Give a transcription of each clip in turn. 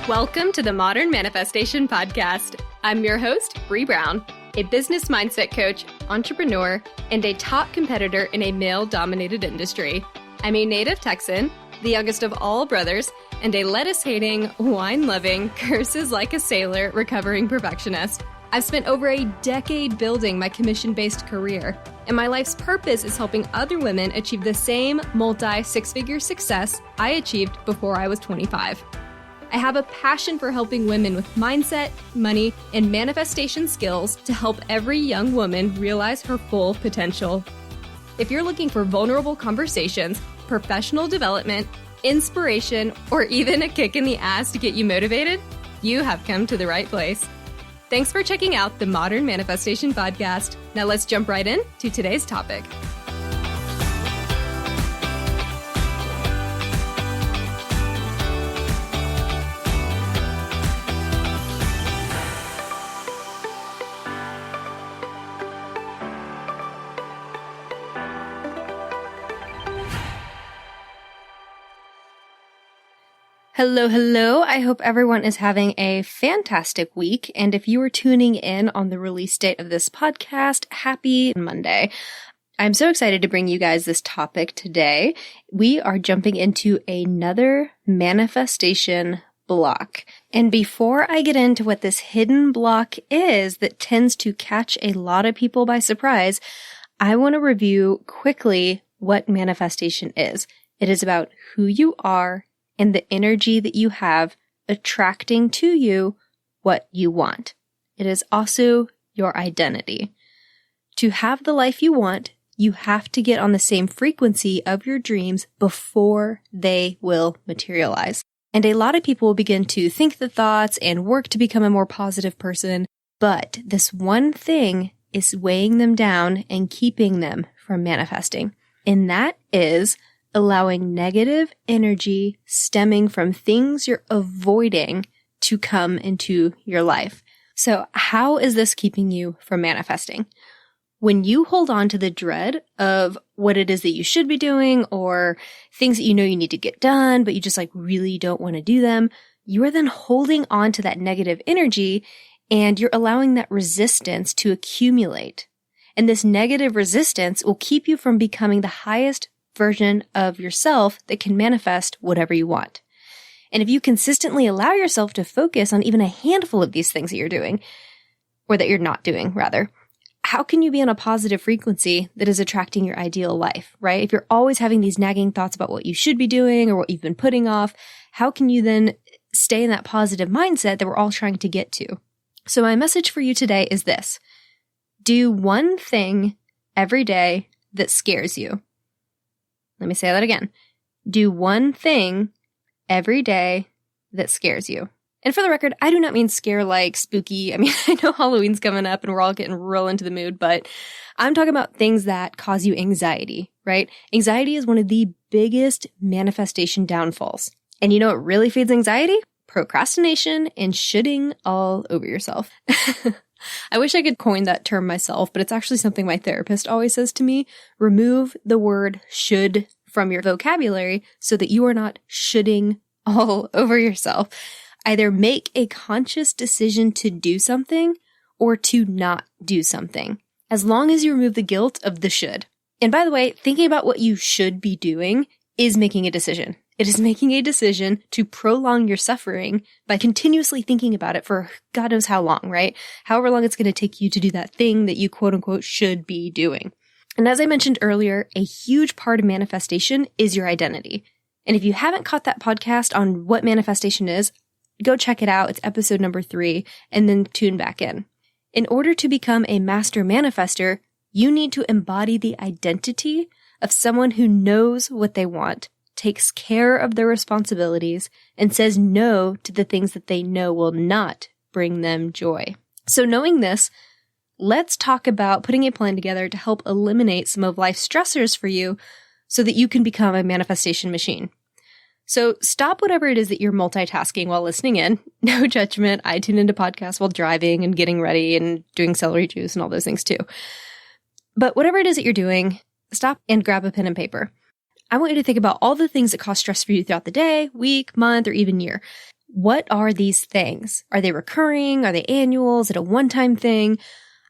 Welcome to the Modern Manifestation Podcast. I'm your host, Bree Brown, a business mindset coach, entrepreneur, and a top competitor in a male-dominated industry. I'm a native Texan, the youngest of all brothers, and a lettuce-hating, wine-loving, curses-like-a-sailor recovering perfectionist. I've spent over a decade building my commission-based career, and my life's purpose is helping other women achieve the same multi-six-figure success I achieved before I was 25. I have a passion for helping women with mindset, money, and manifestation skills to help every young woman realize her full potential. If you're looking for vulnerable conversations, professional development, inspiration, or even a kick in the ass to get you motivated, you have come to the right place. Thanks for checking out the Modern Manifestation Podcast. Now let's jump right in to today's topic. Hello. I hope everyone is having a fantastic week. And if you are tuning in on the release date of this podcast, happy Monday. I'm so excited to bring you guys this topic today. We are jumping into another manifestation block. And before I get into what this hidden block is that tends to catch a lot of people by surprise, I want to review quickly what manifestation is. It is about who you are and the energy that you have attracting to you what you want. It is also your identity. To have the life you want, you have to get on the same frequency of your dreams before they will materialize. And a lot of people will begin to think the thoughts and work to become a more positive person, but this one thing is weighing them down and keeping them from manifesting. And that is allowing negative energy stemming from things you're avoiding to come into your life. So how is this keeping you from manifesting? When you hold on to the dread of what it is that you should be doing or things that you know you need to get done, but you just really don't want to do them, you are then holding on to that negative energy and you're allowing that resistance to accumulate. And this negative resistance will keep you from becoming the highest version of yourself that can manifest whatever you want. And if you consistently allow yourself to focus on even a handful of these things that you're doing, or that you're not doing, rather, how can you be on a positive frequency that is attracting your ideal life, right? If you're always having these nagging thoughts about what you should be doing or what you've been putting off, how can you then stay in that positive mindset that we're all trying to get to? So my message for you today is this: do one thing every day that scares you. Let me say that again. Do one thing every day that scares you. And for the record, I do not mean scare like spooky. I mean, I know Halloween's coming up and we're all getting real into the mood, but I'm talking about things that cause you anxiety, right? Anxiety is one of the biggest manifestation downfalls. And you know what really feeds anxiety? Procrastination and shitting all over yourself. I wish I could coin that term myself, but it's actually something my therapist always says to me. Remove the word should from your vocabulary so that you are not shitting all over yourself. Either make a conscious decision to do something or to not do something, as long as you remove the guilt of the should. And by the way, thinking about what you should be doing is making a decision. It is making a decision to prolong your suffering by continuously thinking about it for God knows how long, right? However long it's going to take you to do that thing that you quote unquote should be doing. And as I mentioned earlier, a huge part of manifestation is your identity. And if you haven't caught that podcast on what manifestation is, go check it out. It's episode number 3, and then tune back in. In order to become a master manifester, you need to embody the identity of someone who knows what they want, takes care of their responsibilities, and says no to the things that they know will not bring them joy. So knowing this, let's talk about putting a plan together to help eliminate some of life's stressors for you so that you can become a manifestation machine. So stop whatever it is that you're multitasking while listening in. No judgment. I tune into podcasts while driving and getting ready and doing celery juice and all those things too. But whatever it is that you're doing, stop and grab a pen and paper. I want you to think about all the things that cause stress for you throughout the day, week, month, or even year. What are these things? Are they recurring? Are they annual? Is it a one-time thing?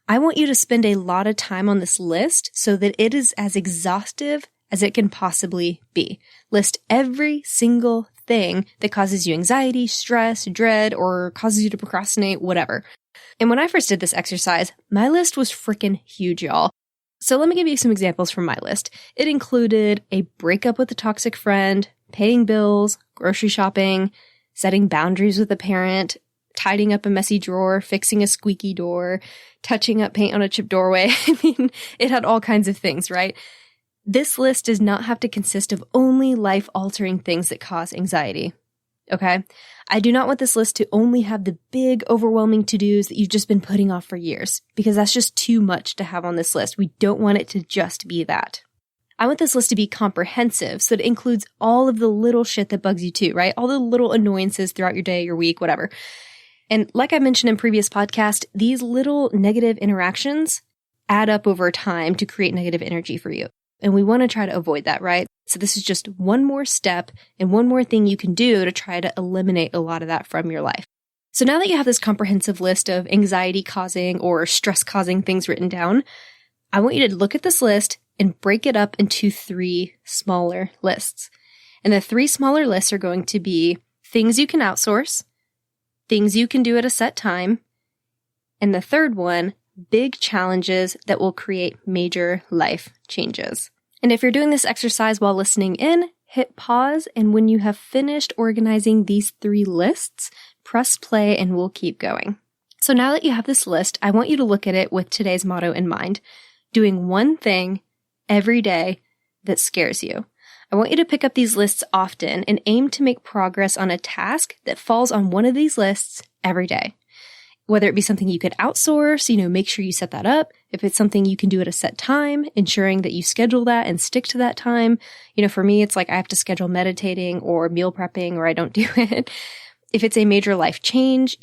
I want you to spend a lot of time on this list so that it is as exhaustive as it can possibly be. List every single thing that causes you anxiety, stress, dread, or causes you to procrastinate, whatever. And when I first did this exercise, my list was freaking huge, y'all. So let me give you some examples from my list. It included a breakup with a toxic friend, paying bills, grocery shopping, setting boundaries with a parent, tidying up a messy drawer, fixing a squeaky door, touching up paint on a chipped doorway. I mean, it had all kinds of things, right? This list does not have to consist of only life-altering things that cause anxiety, okay? I do not want this list to only have the big, overwhelming to-dos that you've just been putting off for years, because that's just too much to have on this list. We don't want it to just be that. I want this list to be comprehensive, so it includes all of the little shit that bugs you too, right? All the little annoyances throughout your day, your week, whatever. And like I mentioned in previous podcasts, these little negative interactions add up over time to create negative energy for you. And we want to try to avoid that, right? So this is just one more step and one more thing you can do to try to eliminate a lot of that from your life. So now that you have this comprehensive list of anxiety-causing or stress-causing things written down, I want you to look at this list and break it up into 3 smaller lists. And the 3 smaller lists are going to be things you can outsource, things you can do at a set time, and the third one, big challenges that will create major life changes. And if you're doing this exercise while listening in, hit pause, and when you have finished organizing these 3 lists, press play and we'll keep going. So now that you have this list, I want you to look at it with today's motto in mind, doing one thing every day that scares you. I want you to pick up these lists often and aim to make progress on a task that falls on one of these lists every day. Whether it be something you could outsource, make sure you set that up. If it's something you can do at a set time, ensuring that you schedule that and stick to that time. For me, it's like I have to schedule meditating or meal prepping or I don't do it. If it's a major life change,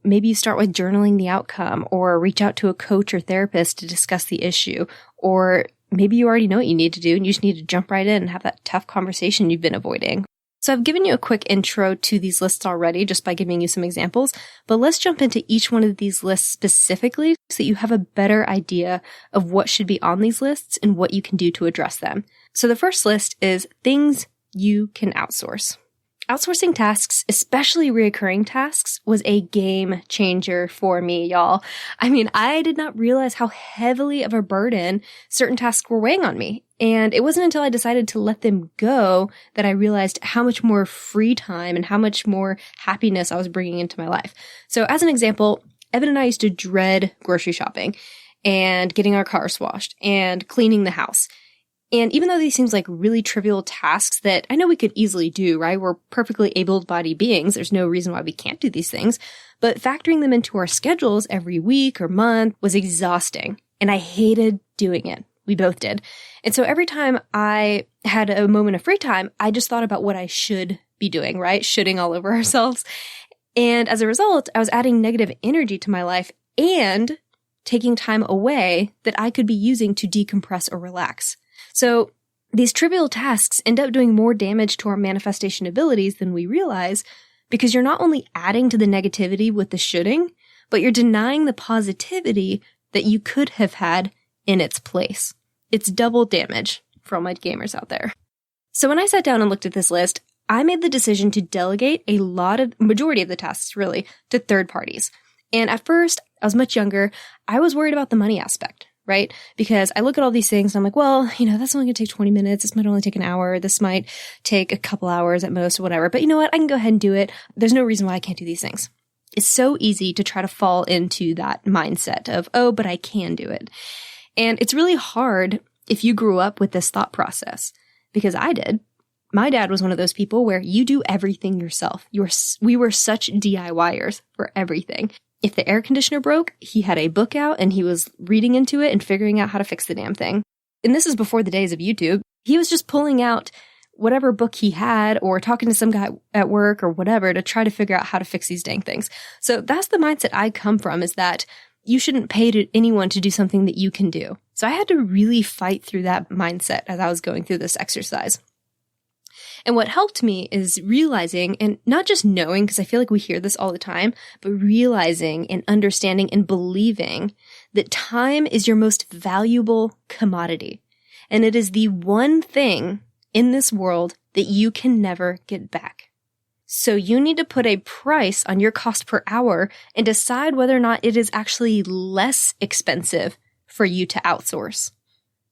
maybe you start with journaling the outcome or reach out to a coach or therapist to discuss the issue. Or maybe you already know what you need to do and you just need to jump right in and have that tough conversation you've been avoiding. So I've given you a quick intro to these lists already just by giving you some examples, but let's jump into each one of these lists specifically so that you have a better idea of what should be on these lists and what you can do to address them. So the first list is things you can outsource. Outsourcing tasks, especially reoccurring tasks, was a game changer for me, y'all. I mean, I did not realize how heavily of a burden certain tasks were weighing on me. And it wasn't until I decided to let them go that I realized how much more free time and how much more happiness I was bringing into my life. So as an example, Evan and I used to dread grocery shopping and getting our cars washed and cleaning the house. And even though these seem like really trivial tasks that I know we could easily do, right? We're perfectly able-bodied beings. There's no reason why we can't do these things. But factoring them into our schedules every week or month was exhausting. And I hated doing it. We both did. And so every time I had a moment of free time, I just thought about what I should be doing, right? Shoulding all over ourselves. And as a result, I was adding negative energy to my life and taking time away that I could be using to decompress or relax. So these trivial tasks end up doing more damage to our manifestation abilities than we realize because you're not only adding to the negativity with the shoulding, but you're denying the positivity that you could have had in its place. It's double damage for all my gamers out there. So when I sat down and looked at this list, I made the decision to delegate majority of the tasks really, to third parties. And at first, I was much younger, I was worried about the money aspect. Right? Because I look at all these things and I'm like, well, that's only going to take 20 minutes. This might only take an hour. This might take a couple hours at most or whatever. But you know what? I can go ahead and do it. There's no reason why I can't do these things. It's so easy to try to fall into that mindset of, oh, but I can do it. And it's really hard if you grew up with this thought process because I did. My dad was one of those people where you do everything yourself. We were such DIYers for everything. If the air conditioner broke, he had a book out and he was reading into it and figuring out how to fix the damn thing. And this is before the days of YouTube. He was just pulling out whatever book he had or talking to some guy at work or whatever to try to figure out how to fix these dang things. So that's the mindset I come from, is that you shouldn't pay to anyone to do something that you can do. So I had to really fight through that mindset as I was going through this exercise. And what helped me is realizing, and not just knowing, because I feel like we hear this all the time, but realizing and understanding and believing that time is your most valuable commodity. And it is the one thing in this world that you can never get back. So you need to put a price on your cost per hour and decide whether or not it is actually less expensive for you to outsource.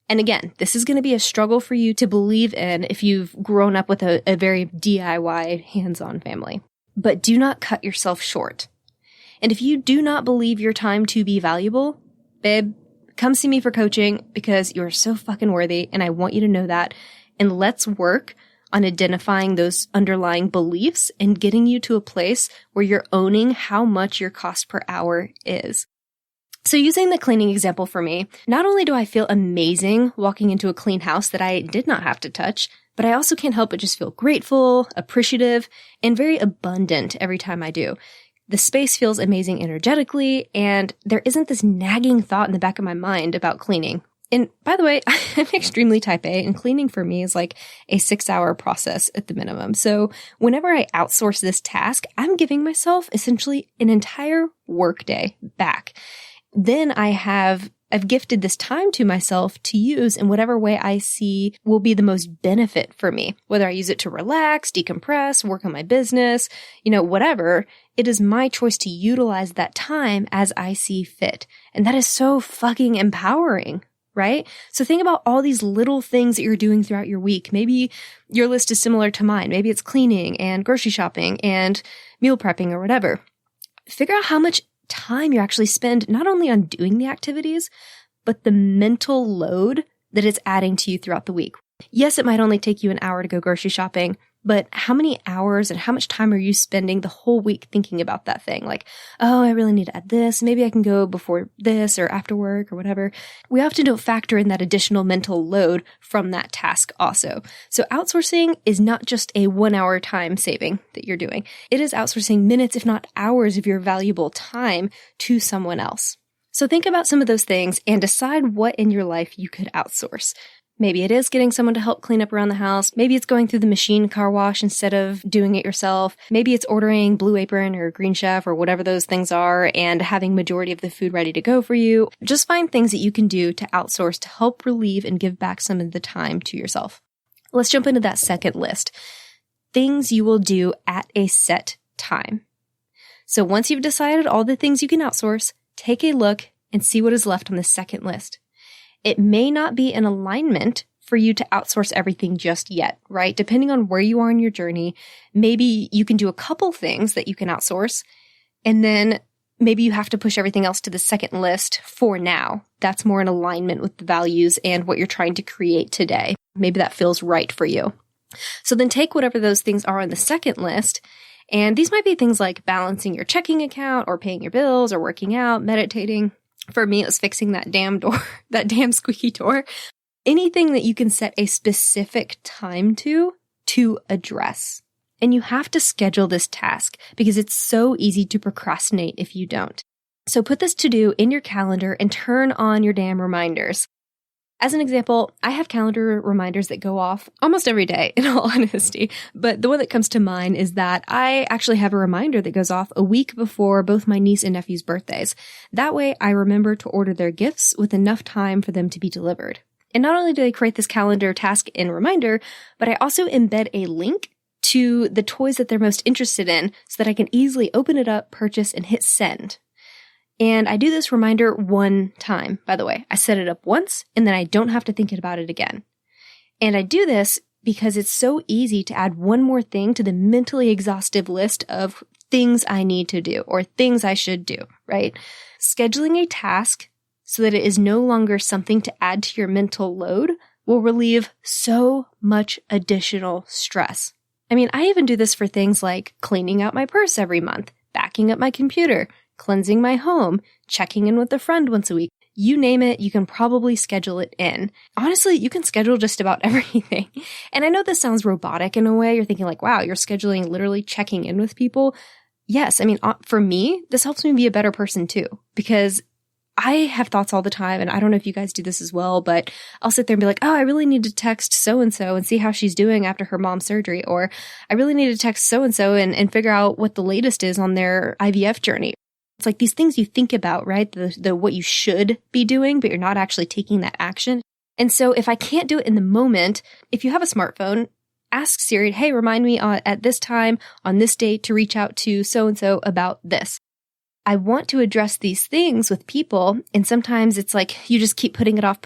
And again, this is going to be a struggle for you to believe in if you've grown up with a very DIY hands-on family. But do not cut yourself short. And if you do not believe your time to be valuable, babe, come see me for coaching because you're so fucking worthy and I want you to know that. And let's work on identifying those underlying beliefs and getting you to a place where you're owning how much your cost per hour is. So using the cleaning example for me, not only do I feel amazing walking into a clean house that I did not have to touch, but I also can't help but just feel grateful, appreciative, and very abundant every time I do. The space feels amazing energetically, and there isn't this nagging thought in the back of my mind about cleaning. And by the way, I'm extremely type A, and cleaning for me is like a 6-hour process at the minimum. So whenever I outsource this task, I'm giving myself essentially an entire workday back. Then I've gifted this time to myself to use in whatever way I see will be the most benefit for me. Whether I use it to relax, decompress, work on my business, whatever, it is my choice to utilize that time as I see fit. And that is so fucking empowering. Right? So think about all these little things that you're doing throughout your week. Maybe your list is similar to mine. Maybe it's cleaning and grocery shopping and meal prepping or whatever. Figure out how much time you actually spend not only on doing the activities, but the mental load that it's adding to you throughout the week. Yes, it might only take you an hour to go grocery shopping, but how many hours and how much time are you spending the whole week thinking about that thing? Like, oh, I really need to add this. Maybe I can go before this or after work or whatever. We often don't factor in that additional mental load from that task also. So outsourcing is not just a 1-hour time saving that you're doing. It is outsourcing minutes, if not hours of your valuable time to someone else. So think about some of those things and decide what in your life you could outsource. Maybe it is getting someone to help clean up around the house. Maybe it's going through the machine car wash instead of doing it yourself. Maybe it's ordering Blue Apron or Green Chef or whatever those things are and having majority of the food ready to go for you. Just find things that you can do to outsource to help relieve and give back some of the time to yourself. Let's jump into that second list. Things you will do at a set time. So once you've decided all the things you can outsource, take a look and see what is left on the second list. It may not be in alignment for you to outsource everything just yet, right? Depending on where you are in your journey, maybe you can do a couple things that you can outsource, and then maybe you have to push everything else to the second list for now. That's more in alignment with the values and what you're trying to create today. Maybe that feels right for you. So then take whatever those things are on the second list, and these might be things like balancing your checking account or paying your bills or working out, meditating. For me, it was fixing that damn door, that damn squeaky door. Anything that you can set a specific time to address. And you have to schedule this task because it's so easy to procrastinate if you don't. So put this to do in your calendar and turn on your damn reminders. As an example, I have calendar reminders that go off almost every day, in all honesty. But the one that comes to mind is that I actually have a reminder that goes off a week before both my niece and nephew's birthdays. That way, I remember to order their gifts with enough time for them to be delivered. And not only do I create this calendar task and reminder, but I also embed a link to the toys that they're most interested in so that I can easily open it up, purchase, and hit send. And I do this reminder one time, by the way. I set it up once, and then I don't have to think about it again. And I do this because it's so easy to add one more thing to the mentally exhaustive list of things I need to do or things I should do, right? Scheduling a task so that it is no longer something to add to your mental load will relieve so much additional stress. I mean, I even do this for things like cleaning out my purse every month, backing up my computer, cleansing my home, checking in with a friend once a week. You name it, you can probably schedule it in. Honestly, you can schedule just about everything. And I know this sounds robotic in a way. You're thinking like, wow, you're scheduling literally checking in with people. Yes, I mean, for me, this helps me be a better person too, because I have thoughts all the time, and I don't know if you guys do this as well, but I'll sit there and be like, oh, I really need to text so-and-so and see how she's doing after her mom's surgery, or I really need to text so-and-so and figure out what the latest is on their IVF journey. It's like these things you think about, right? The what you should be doing, but you're not actually taking that action. And so if I can't do it in the moment, if you have a smartphone, ask Siri, hey, remind me at this time, on this date, to reach out to so-and-so about this. I want to address these things with people, and sometimes it's like you just keep putting it off.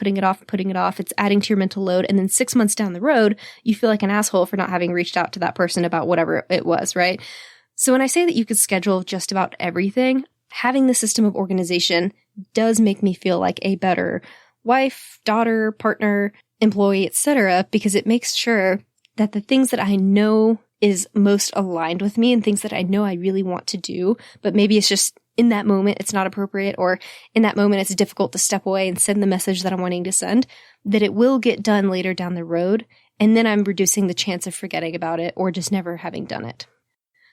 It's adding to your mental load, and then 6 months down the road, you feel like an asshole for not having reached out to that person about whatever it was, right? So when I say that you could schedule just about everything, having the system of organization does make me feel like a better wife, daughter, partner, employee, etc., because it makes sure that the things that I know is most aligned with me and things that I know I really want to do, but maybe it's just in that moment it's not appropriate, or in that moment it's difficult to step away and send the message that I'm wanting to send, that it will get done later down the road, and then I'm reducing the chance of forgetting about it or just never having done it.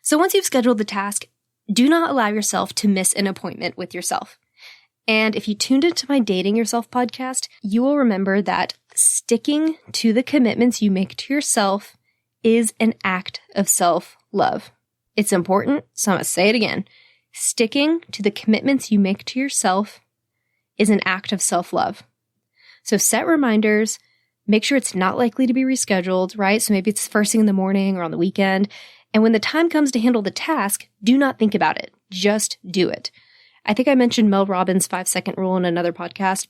So once you've scheduled the task, do not allow yourself to miss an appointment with yourself. And if you tuned into my Dating Yourself podcast, you will remember that sticking to the commitments you make to yourself is an act of self-love. It's important, so I'm going to say it again. Sticking to the commitments you make to yourself is an act of self-love. So set reminders, make sure it's not likely to be rescheduled, right? So maybe it's first thing in the morning or on the weekend. And when the time comes to handle the task, do not think about it. Just do it. I think I mentioned Mel Robbins' 5-second rule in another podcast.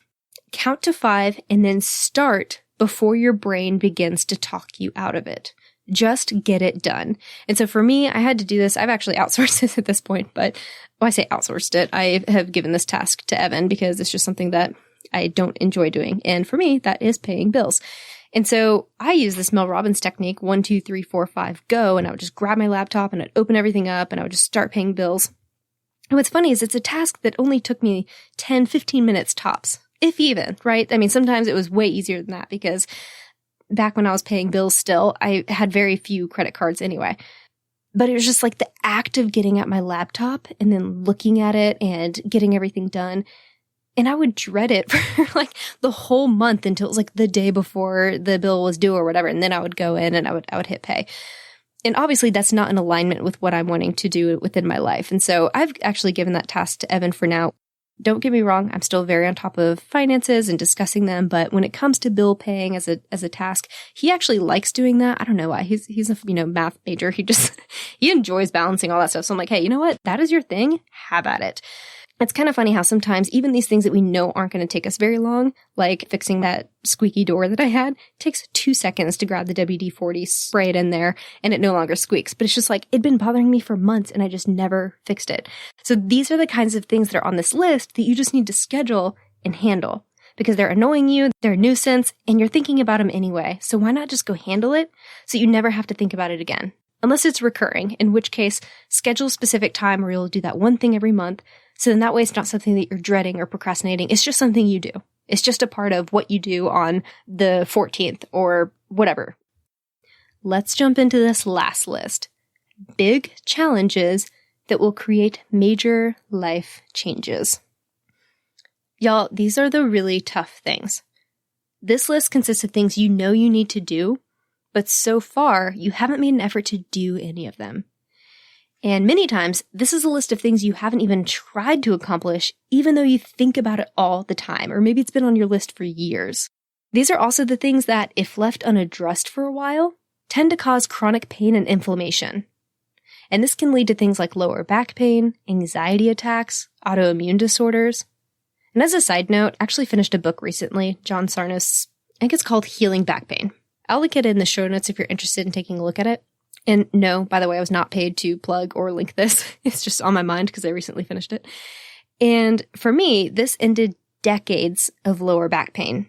Count to 5 and then start before your brain begins to talk you out of it. Just get it done. And so for me, I had to do this. I've actually outsourced this at this point, but I say outsourced it. I have given this task to Evan because it's just something that I don't enjoy doing. And for me, that is paying bills. And so I use this Mel Robbins technique, 1, 2, 3, 4, 5, go. And I would just grab my laptop and I'd open everything up and I would just start paying bills. And what's funny is it's a task that only took me 10, 15 minutes tops, if even, right? I mean, sometimes it was way easier than that because back when I was paying bills still, I had very few credit cards anyway. But it was just like the act of getting at my laptop and then looking at it and getting everything done. And I would dread it for like the whole month until it was like the day before the bill was due or whatever. And then I would go in and I would hit pay. And obviously that's not in alignment with what I'm wanting to do within my life. And so I've actually given that task to Evan for now. Don't get me wrong, I'm still very on top of finances and discussing them, but when it comes to bill paying as a task, he actually likes doing that. I don't know why. He's a math major. He enjoys balancing all that stuff. So I'm like, hey, you know what? That is your thing. Have at it. It's kind of funny how sometimes even these things that we know aren't going to take us very long, like fixing that squeaky door that I had, takes 2 seconds to grab the WD-40, spray it in there, and it no longer squeaks. But it's just like, it'd been bothering me for months and I just never fixed it. So these are the kinds of things that are on this list that you just need to schedule and handle because they're annoying you, they're a nuisance, and you're thinking about them anyway. So why not just go handle it so you never have to think about it again? Unless it's recurring, in which case, schedule a specific time where you'll do that one thing every month. So then that way it's not something that you're dreading or procrastinating. It's just something you do. It's just a part of what you do on the 14th or whatever. Let's jump into this last list. Big challenges that will create major life changes. Y'all, these are the really tough things. This list consists of things you know you need to do, but so far you haven't made an effort to do any of them. And many times, this is a list of things you haven't even tried to accomplish, even though you think about it all the time, or maybe it's been on your list for years. These are also the things that, if left unaddressed for a while, tend to cause chronic pain and inflammation. And this can lead to things like lower back pain, anxiety attacks, autoimmune disorders. And as a side note, I actually finished a book recently, John Sarno's, I think it's called Healing Back Pain. I'll link it in the show notes if you're interested in taking a look at it. And no, by the way, I was not paid to plug or link this. It's just on my mind because I recently finished it. And for me, this ended decades of lower back pain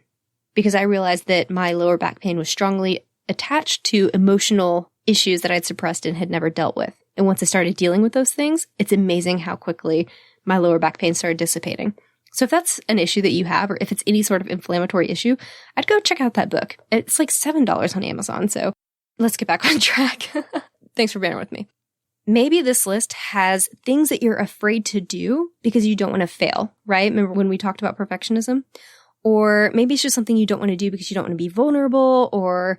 because I realized that my lower back pain was strongly attached to emotional issues that I'd suppressed and had never dealt with. And once I started dealing with those things, it's amazing how quickly my lower back pain started dissipating. So if that's an issue that you have, or if it's any sort of inflammatory issue, I'd go check out that book. It's like $7 on Amazon, so let's get back on track. Thanks for bearing with me. Maybe this list has things that you're afraid to do because you don't want to fail, right? Remember when we talked about perfectionism? Or maybe it's just something you don't want to do because you don't want to be vulnerable, or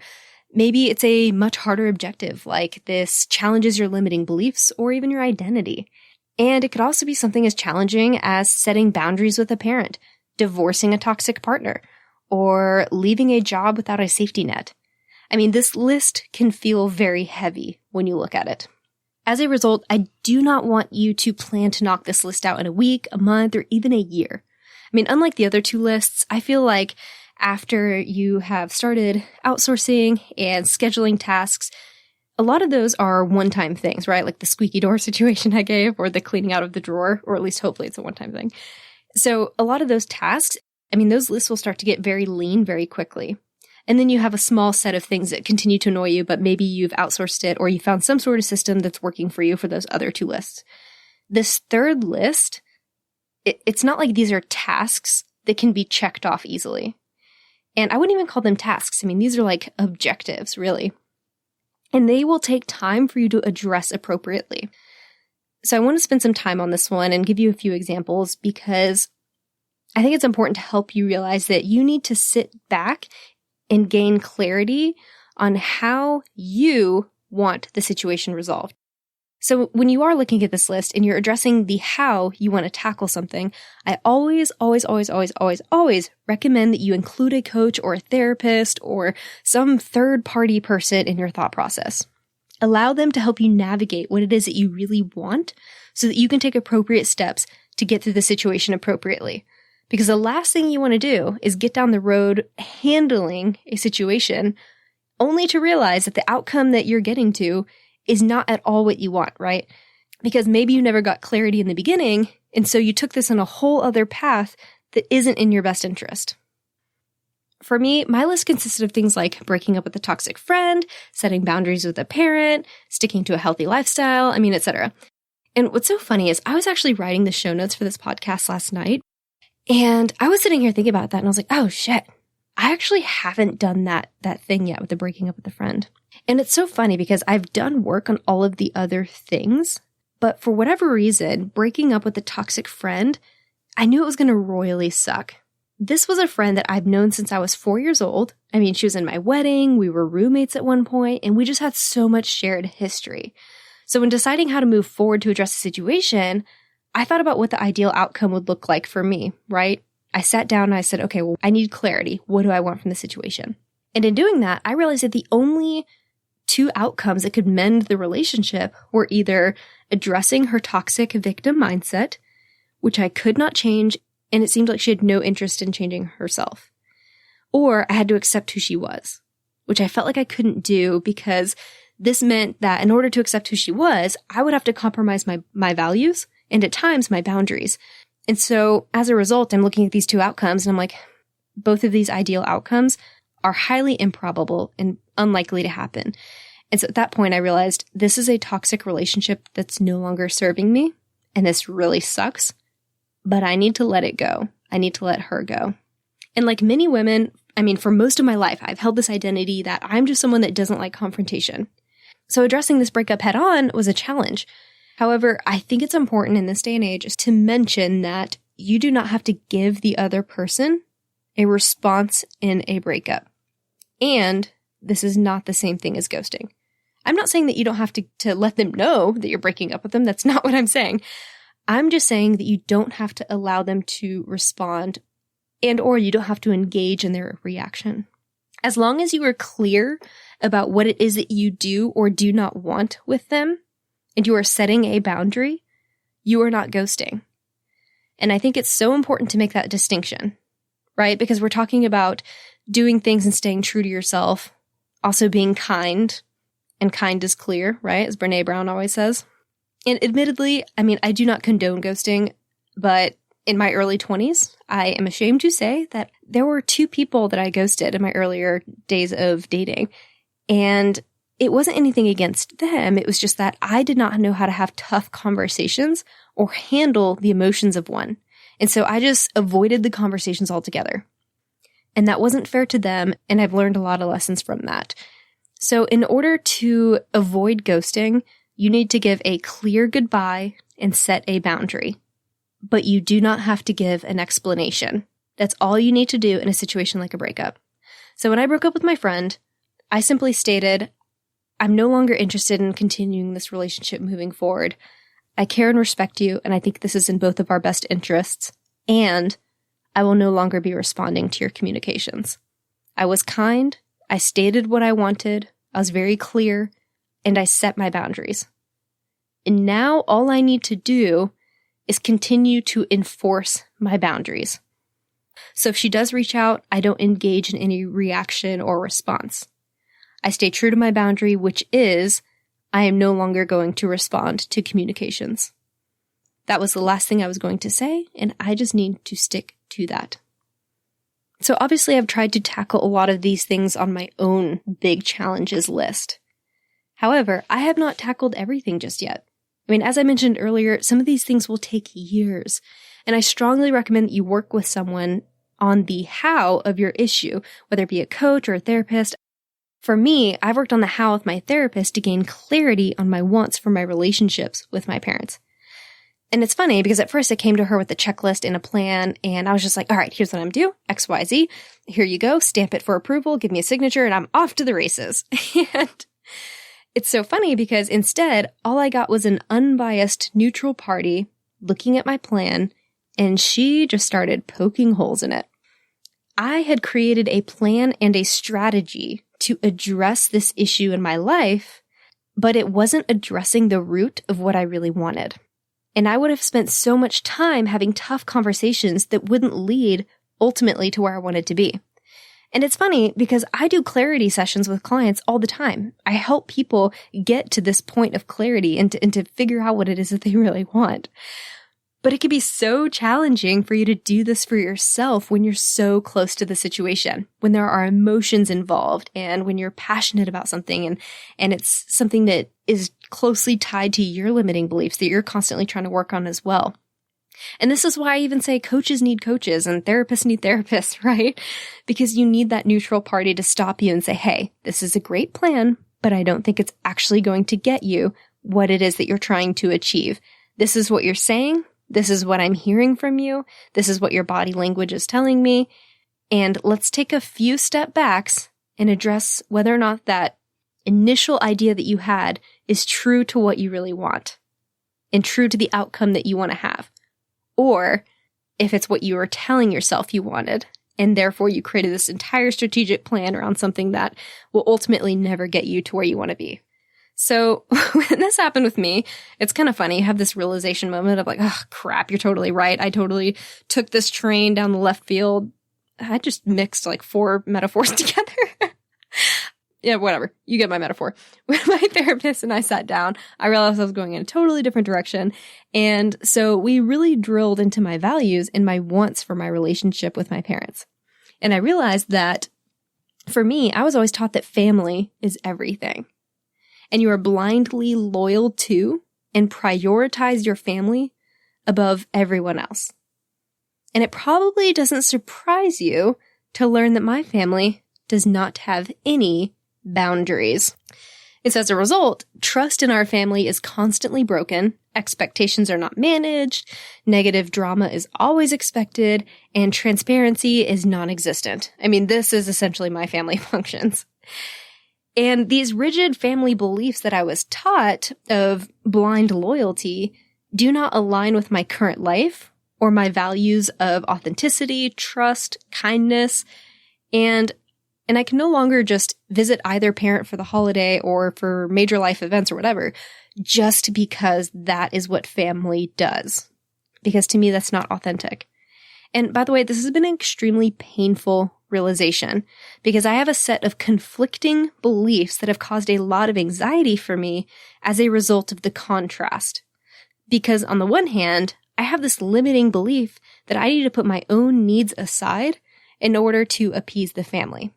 maybe it's a much harder objective, like this challenges your limiting beliefs or even your identity. And it could also be something as challenging as setting boundaries with a parent, divorcing a toxic partner, or leaving a job without a safety net. I mean, this list can feel very heavy when you look at it. As a result, I do not want you to plan to knock this list out in a week, a month, or even a year. I mean, unlike the other two lists, I feel like after you have started outsourcing and scheduling tasks, a lot of those are one-time things, right? Like the squeaky door situation I gave, or the cleaning out of the drawer, or at least hopefully it's a one-time thing. So a lot of those tasks, I mean, those lists will start to get very lean very quickly. And then you have a small set of things that continue to annoy you, but maybe you've outsourced it or you found some sort of system that's working for you for those other two lists. This third list, it's not like these are tasks that can be checked off easily. And I wouldn't even call them tasks. I mean, these are like objectives, really. And they will take time for you to address appropriately. So I want to spend some time on this one and give you a few examples because I think it's important to help you realize that you need to sit back and gain clarity on how you want the situation resolved. So when you are looking at this list and you're addressing the how you want to tackle something, I always recommend that you include a coach or a therapist or some third-party person in your thought process. Allow them to help you navigate what it is that you really want so that you can take appropriate steps to get through the situation appropriately. Because the last thing you want to do is get down the road handling a situation only to realize that the outcome that you're getting to is not at all what you want, right? Because maybe you never got clarity in the beginning, and so you took this on a whole other path that isn't in your best interest. For me, my list consisted of things like breaking up with a toxic friend, setting boundaries with a parent, sticking to a healthy lifestyle, etc. And what's so funny is I was actually writing the show notes for this podcast last night, and I was sitting here thinking about that, and I was like, oh shit, I actually haven't done that thing yet with the breaking up with a friend. And it's so funny because I've done work on all of the other things, but for whatever reason, breaking up with a toxic friend, I knew it was going to royally suck. This was a friend that I've known since I was 4 years old. I mean, she was in my wedding, we were roommates at one point, and we just had so much shared history. So when deciding how to move forward to address the situation, I thought about what the ideal outcome would look like for me, right? I sat down and I said, okay, well, I need clarity. What do I want from the situation? And in doing that, I realized that the only two outcomes that could mend the relationship were either addressing her toxic victim mindset, which I could not change, and it seemed like she had no interest in changing herself, or I had to accept who she was, which I felt like I couldn't do because this meant that in order to accept who she was, I would have to compromise my values and at times my boundaries. And so as a result, I'm looking at these two outcomes and I'm like, both of these ideal outcomes are highly improbable and unlikely to happen. And so at that point, I realized this is a toxic relationship that's no longer serving me. And this really sucks, but I need to let it go. I need to let her go. And like many women, I mean, for most of my life, I've held this identity that I'm just someone that doesn't like confrontation. So addressing this breakup head on was a challenge. However, I think it's important in this day and age is to mention that you do not have to give the other person a response in a breakup. And this is not the same thing as ghosting. I'm not saying that you don't have to let them know that you're breaking up with them. That's not what I'm saying. I'm just saying that you don't have to allow them to respond and or you don't have to engage in their reaction. As long as you are clear about what it is that you do or do not want with them, and you are setting a boundary, you are not ghosting. And I think it's so important to make that distinction, right? Because we're talking about doing things and staying true to yourself, also being kind, and kind is clear, right? As Brene Brown always says. And admittedly, I mean, I do not condone ghosting, but in my early 20s, I am ashamed to say that there were 2 people that I ghosted in my earlier days of dating. And it wasn't anything against them. It was just that I did not know how to have tough conversations or handle the emotions of one. And so I just avoided the conversations altogether. And that wasn't fair to them. And I've learned a lot of lessons from that. So in order to avoid ghosting, You need to give a clear goodbye and set a boundary. But you do not have to give an explanation. That's all you need to do in a situation like a breakup. So when I broke up with my friend, I simply stated, I'm no longer interested in continuing this relationship moving forward. I care and respect you, and I think this is in both of our best interests, and I will no longer be responding to your communications. I was kind, I stated what I wanted, I was very clear, and I set my boundaries. And now all I need to do is continue to enforce my boundaries. So if she does reach out, I don't engage in any reaction or response. I stay true to my boundary, which is, I am no longer going to respond to communications. That was the last thing I was going to say, and I just need to stick to that. So obviously I've tried to tackle a lot of these things on my own big challenges list. However, I have not tackled everything just yet. I mean, as I mentioned earlier, some of these things will take years, and I strongly recommend that you work with someone on the how of your issue, whether it be a coach or a therapist. For me, I've worked on the how with my therapist to gain clarity on my wants for my relationships with my parents. And it's funny because at first I came to her with a checklist and a plan, and I was just like, all right, here's what I'm due, X, Y, Z. Here you go, stamp it for approval, give me a signature, and I'm off to the races. And it's so funny because instead, all I got was an unbiased, neutral party looking at my plan, and she just started poking holes in it. I had created a plan and a strategy to address this issue in my life, but it wasn't addressing the root of what I really wanted. And I would have spent so much time having tough conversations that wouldn't lead ultimately to where I wanted to be. And it's funny because I do clarity sessions with clients all the time. I help people get to this point of clarity and to figure out what it is that they really want. But it can be so challenging for you to do this for yourself when you're so close to the situation, when there are emotions involved and when you're passionate about something and it's something that is closely tied to your limiting beliefs that you're constantly trying to work on as well. And this is why I even say coaches need coaches and therapists need therapists, right? Because you need that neutral party to stop you and say, hey, this is a great plan, but I don't think it's actually going to get you what it is that you're trying to achieve. This is what you're saying. This is what I'm hearing from you. This is what your body language is telling me. And let's take a few step backs and address whether or not that initial idea that you had is true to what you really want and true to the outcome that you want to have. Or if it's what you were telling yourself you wanted, and therefore you created this entire strategic plan around something that will ultimately never get you to where you want to be. So when this happened with me, it's kind of funny. I have this realization moment of like, oh, crap, you're totally right. I totally took this train down the left field. I just mixed like 4 metaphors together. Yeah, whatever. You get my metaphor. When my therapist and I sat down, I realized I was going in a totally different direction. And so we really drilled into my values and my wants for my relationship with my parents. And I realized that for me, I was always taught that family is everything. And you are blindly loyal to and prioritize your family above everyone else. And it probably doesn't surprise you to learn that my family does not have any boundaries. And so as a result, trust in our family is constantly broken, expectations are not managed, negative drama is always expected, and transparency is non-existent. I mean, this is essentially my family functions. And these rigid family beliefs that I was taught of blind loyalty do not align with my current life or my values of authenticity, trust, kindness, and I can no longer just visit either parent for the holiday or for major life events or whatever, just because that is what family does. Because to me, that's not authentic. And by the way, this has been an extremely painful realization because I have a set of conflicting beliefs that have caused a lot of anxiety for me as a result of the contrast. Because on the one hand, I have this limiting belief that I need to put my own needs aside in order to appease the family.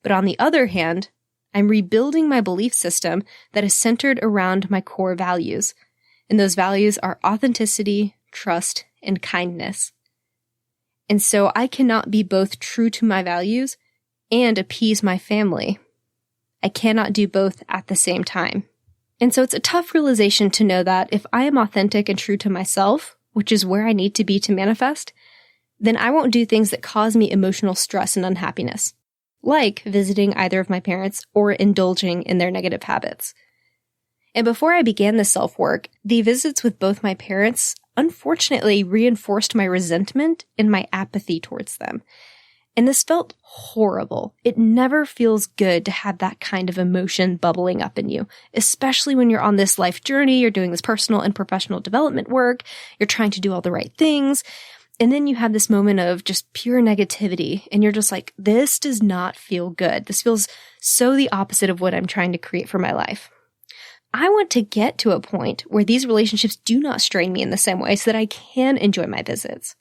But on the other hand, I'm rebuilding my belief system that is centered around my core values. And those values are authenticity, trust, and kindness. And so I cannot be both true to my values and appease my family. I cannot do both at the same time. And so it's a tough realization to know that if I am authentic and true to myself, which is where I need to be to manifest, then I won't do things that cause me emotional stress and unhappiness, like visiting either of my parents or indulging in their negative habits. And before I began this self-work, the visits with both my parents unfortunately reinforced my resentment and my apathy towards them. And this felt horrible. It never feels good to have that kind of emotion bubbling up in you, especially when you're on this life journey, you're doing this personal and professional development work, you're trying to do all the right things, and then you have this moment of just pure negativity, and you're just like, this does not feel good. This feels so the opposite of what I'm trying to create for my life. I want to get to a point where these relationships do not strain me in the same way so that I can enjoy my visits.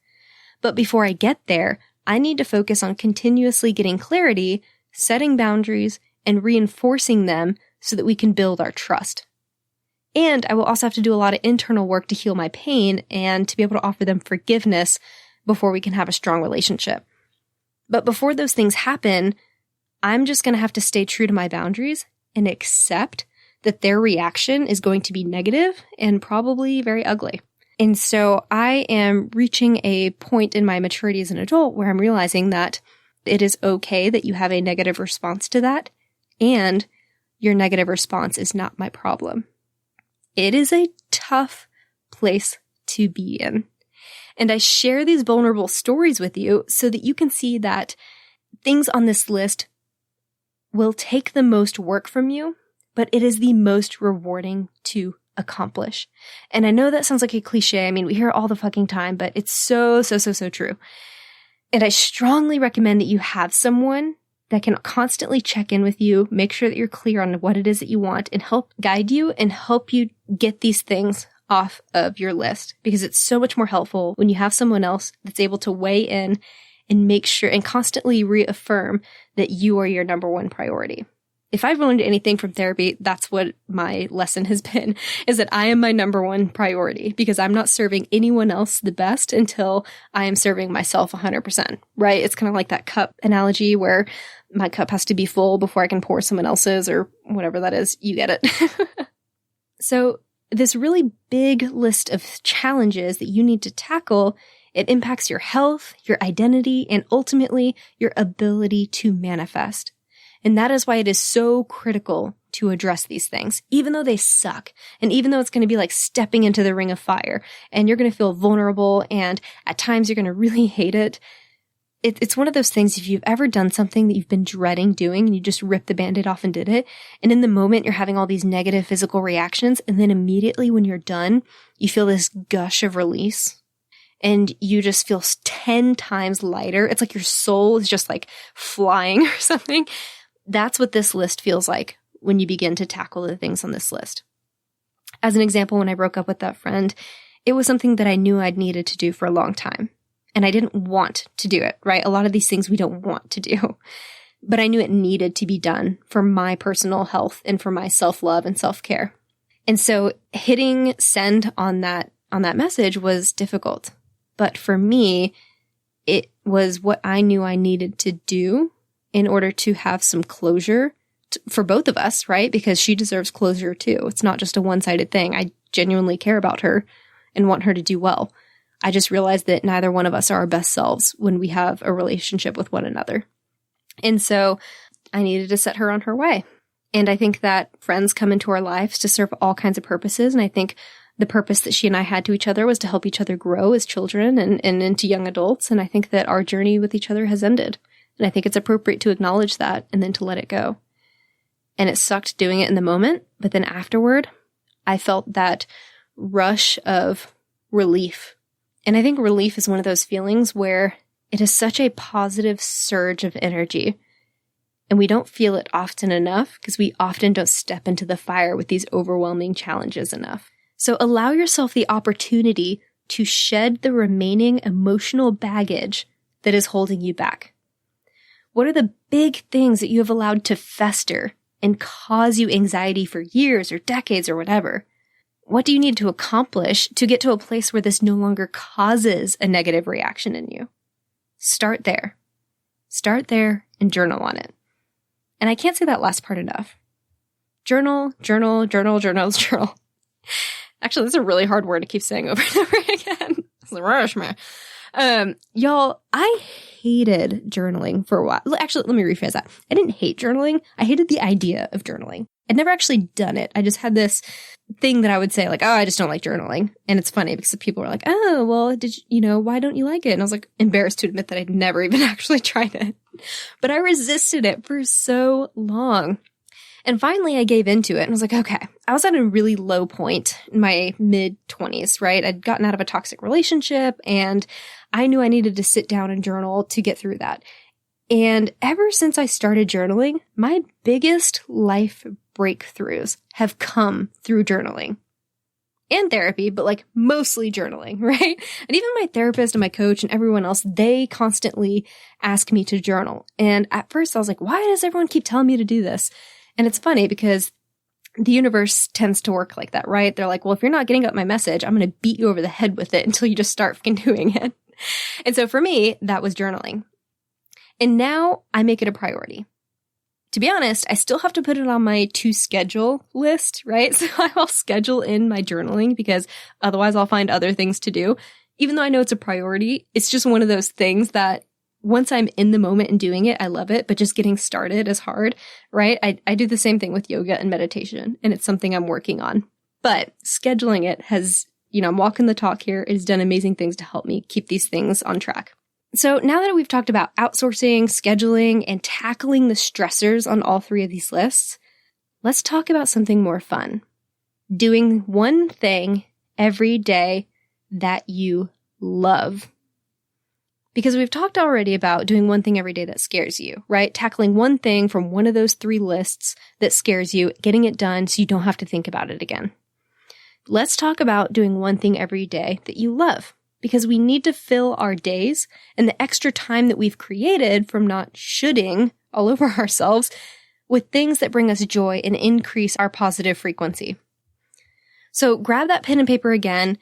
But before I get there, I need to focus on continuously getting clarity, setting boundaries, and reinforcing them so that we can build our trust. And I will also have to do a lot of internal work to heal my pain and to be able to offer them forgiveness before we can have a strong relationship. But before those things happen, I'm just going to have to stay true to my boundaries and accept that their reaction is going to be negative and probably very ugly. And so I am reaching a point in my maturity as an adult where I'm realizing that it is okay that you have a negative response to that, and your negative response is not my problem. It is a tough place to be in. And I share these vulnerable stories with you so that you can see that things on this list will take the most work from you, but it is the most rewarding to accomplish. And I know that sounds like a cliche. I mean, we hear it all the fucking time, but it's so true. And I strongly recommend that you have someone that can constantly check in with you, make sure that you're clear on what it is that you want, and help guide you and help you get these things off of your list, because it's so much more helpful when you have someone else that's able to weigh in and make sure and constantly reaffirm that you are your number one priority. If I've learned anything from therapy, that's what my lesson has been, is that I am my number one priority, because I'm not serving anyone else the best until I am serving myself 100%, right? It's kind of like that cup analogy where my cup has to be full before I can pour someone else's, or whatever that is. You get it. So this really big list of challenges that you need to tackle, it impacts your health, your identity, and ultimately your ability to manifest. And that is why it is so critical to address these things, even though they suck. And even though it's going to be like stepping into the ring of fire, and you're going to feel vulnerable, and at times you're going to really hate it. It's one of those things, if you've ever done something that you've been dreading doing and you just ripped the Band-Aid off and did it, and in the moment you're having all these negative physical reactions, and then immediately when you're done, you feel this gush of release, and you just feel 10 times lighter. It's like your soul is just like flying or something. That's what this list feels like when you begin to tackle the things on this list. As an example, when I broke up with that friend, it was something that I knew I'd needed to do for a long time. And I didn't want to do it, right? A lot of these things we don't want to do. But I knew it needed to be done for my personal health and for my self-love and self-care. And so hitting send on that message was difficult. But for me, it was what I knew I needed to do in order to have some closure for both of us, right? Because she deserves closure too. It's not just a one-sided thing. I genuinely care about her and want her to do well. I just realized that neither one of us are our best selves when we have a relationship with one another. And so I needed to set her on her way. And I think that friends come into our lives to serve all kinds of purposes. And I think the purpose that she and I had to each other was to help each other grow as children and into young adults. And I think that our journey with each other has ended. And I think it's appropriate to acknowledge that and then to let it go. And it sucked doing it in the moment, but then afterward, I felt that rush of relief. And I think relief is one of those feelings where it is such a positive surge of energy. And we don't feel it often enough because we often don't step into the fire with these overwhelming challenges enough. So allow yourself the opportunity to shed the remaining emotional baggage that is holding you back. What are the big things that you have allowed to fester and cause you anxiety for years or decades or whatever? What do you need to accomplish to get to a place where this no longer causes a negative reaction in you? Start there. Start there and journal on it. And I can't say that last part enough. Journal, journal, journal, journal, journal. Actually, that's a really hard word to keep saying over and over again. Y'all, I hated journaling for a while. Actually, let me rephrase that. I didn't hate journaling. I hated the idea of journaling. I'd never actually done it. I just had this thing that I would say like, oh, I just don't like journaling. And it's funny because people were like, oh, well, why don't you like it? And I was like embarrassed to admit that I'd never even actually tried it. But I resisted it for so long. And finally, I gave into it and was like, okay, I was at a really low point in my mid-20s, right? I'd gotten out of a toxic relationship and I knew I needed to sit down and journal to get through that. And ever since I started journaling, my biggest life breakthroughs have come through journaling and therapy, but like mostly journaling, right? And even my therapist and my coach and everyone else, they constantly ask me to journal. And at first I was like, why does everyone keep telling me to do this? And it's funny because the universe tends to work like that, right? They're like, well, if you're not getting up my message, I'm going to beat you over the head with it until you just start fucking doing it. And so for me, that was journaling. And now I make it a priority. To be honest, I still have to put it on my to schedule list, right? So I will schedule in my journaling because otherwise I'll find other things to do. Even though I know it's a priority, it's just one of those things that once I'm in the moment and doing it, I love it, but just getting started is hard, right? I do the same thing with yoga and meditation, and it's something I'm working on. But scheduling it has, I'm walking the talk here. It has done amazing things to help me keep these things on track. So now that we've talked about outsourcing, scheduling, and tackling the stressors on all three of these lists, let's talk about something more fun. Doing one thing every day that you love. Because we've talked already about doing one thing every day that scares you, right? Tackling one thing from one of those three lists that scares you, getting it done so you don't have to think about it again. Let's talk about doing one thing every day that you love, because we need to fill our days and the extra time that we've created from not shoulding all over ourselves with things that bring us joy and increase our positive frequency. So grab that pen and paper again.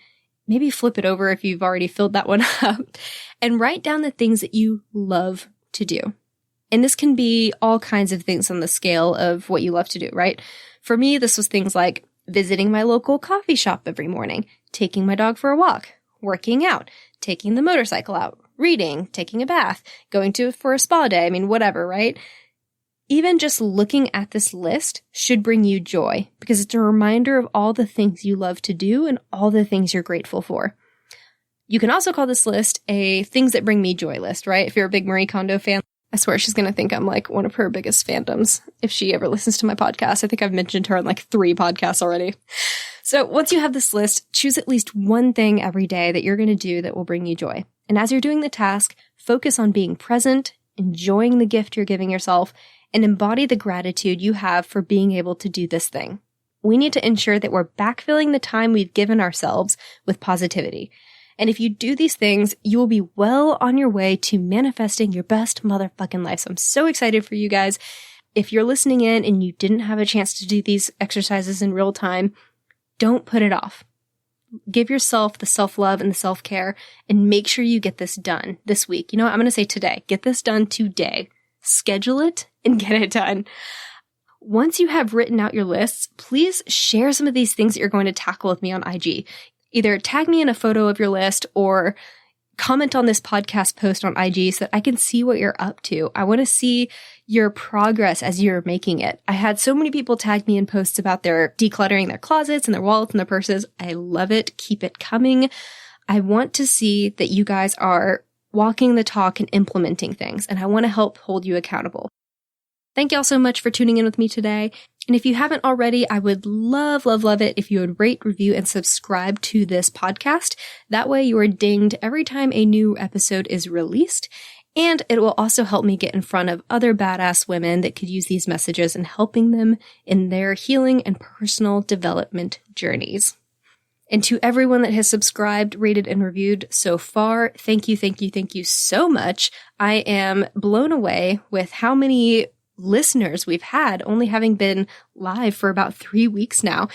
Maybe flip it over if you've already filled that one up and write down the things that you love to do. And this can be all kinds of things on the scale of what you love to do, right? For me, this was things like visiting my local coffee shop every morning, taking my dog for a walk, working out, taking the motorcycle out, reading, taking a bath, going for a spa day. I mean, whatever, right? Even just looking at this list should bring you joy because it's a reminder of all the things you love to do and all the things you're grateful for. You can also call this list a things that bring me joy list, right? If you're a big Marie Kondo fan, I swear she's going to think I'm like one of her biggest fandoms if she ever listens to my podcast. I think I've mentioned her on like 3 podcasts already. So once you have this list, choose at least one thing every day that you're going to do that will bring you joy. And as you're doing the task, focus on being present, enjoying the gift you're giving yourself, and embody the gratitude you have for being able to do this thing. We need to ensure that we're backfilling the time we've given ourselves with positivity. And if you do these things, you will be well on your way to manifesting your best motherfucking life. So I'm so excited for you guys. If you're listening in and you didn't have a chance to do these exercises in real time, don't put it off. Give yourself the self-love and the self-care and make sure you get this done this week. You know what? I'm going to say today. Get this done today. Schedule it and get it done. Once you have written out your lists, please share some of these things that you're going to tackle with me on IG. Either tag me in a photo of your list or comment on this podcast post on IG so that I can see what you're up to. I want to see your progress as you're making it. I had so many people tag me in posts about their decluttering their closets and their wallets and their purses. I love it. Keep it coming. I want to see that you guys are walking the talk and implementing things, and I want to help hold you accountable. Thank y'all so much for tuning in with me today. And if you haven't already, I would love, love, love it if you would rate, review, and subscribe to this podcast. That way you are dinged every time a new episode is released. And it will also help me get in front of other badass women that could use these messages and helping them in their healing and personal development journeys. And to everyone that has subscribed, rated, and reviewed so far, thank you, thank you, thank you so much. I am blown away with how many listeners we've had, only having been live for about 3 weeks now.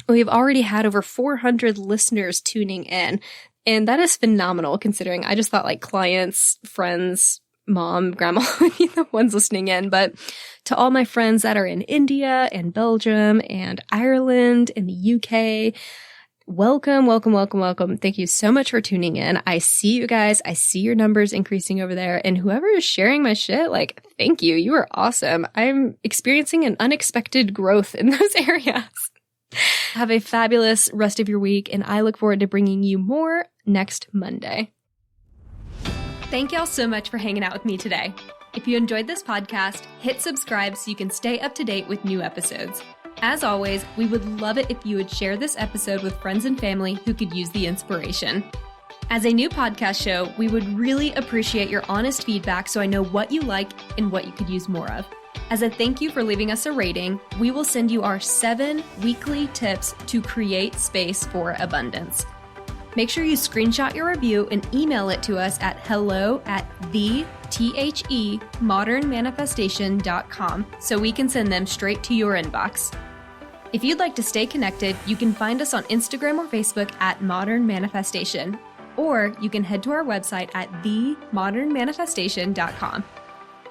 We've already had over 400 listeners tuning in, and that is phenomenal considering I just thought like clients, friends, mom, grandma would be the ones listening in, but to all my friends that are in India and Belgium and Ireland and the UK, welcome, welcome, welcome, welcome. Thank you so much for tuning in. I see you guys. I see your numbers increasing over there. And whoever is sharing my shit, like, thank you. You are awesome. I'm experiencing an unexpected growth in those areas. Have a fabulous rest of your week, and I look forward to bringing you more next Monday. Thank y'all so much for hanging out with me today. If you enjoyed this podcast, hit subscribe so you can stay up to date with new episodes. As always, we would love it if you would share this episode with friends and family who could use the inspiration. As a new podcast show, we would really appreciate your honest feedback so I know what you like and what you could use more of. As a thank you for leaving us a rating, we will send you our 7 weekly tips to create space for abundance. Make sure you screenshot your review and email it to us at hello@themodernmanifestation.com so we can send them straight to your inbox. If you'd like to stay connected, you can find us on Instagram or Facebook at Modern Manifestation, or you can head to our website at themodernmanifestation.com.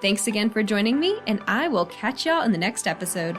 Thanks again for joining me, and I will catch y'all in the next episode.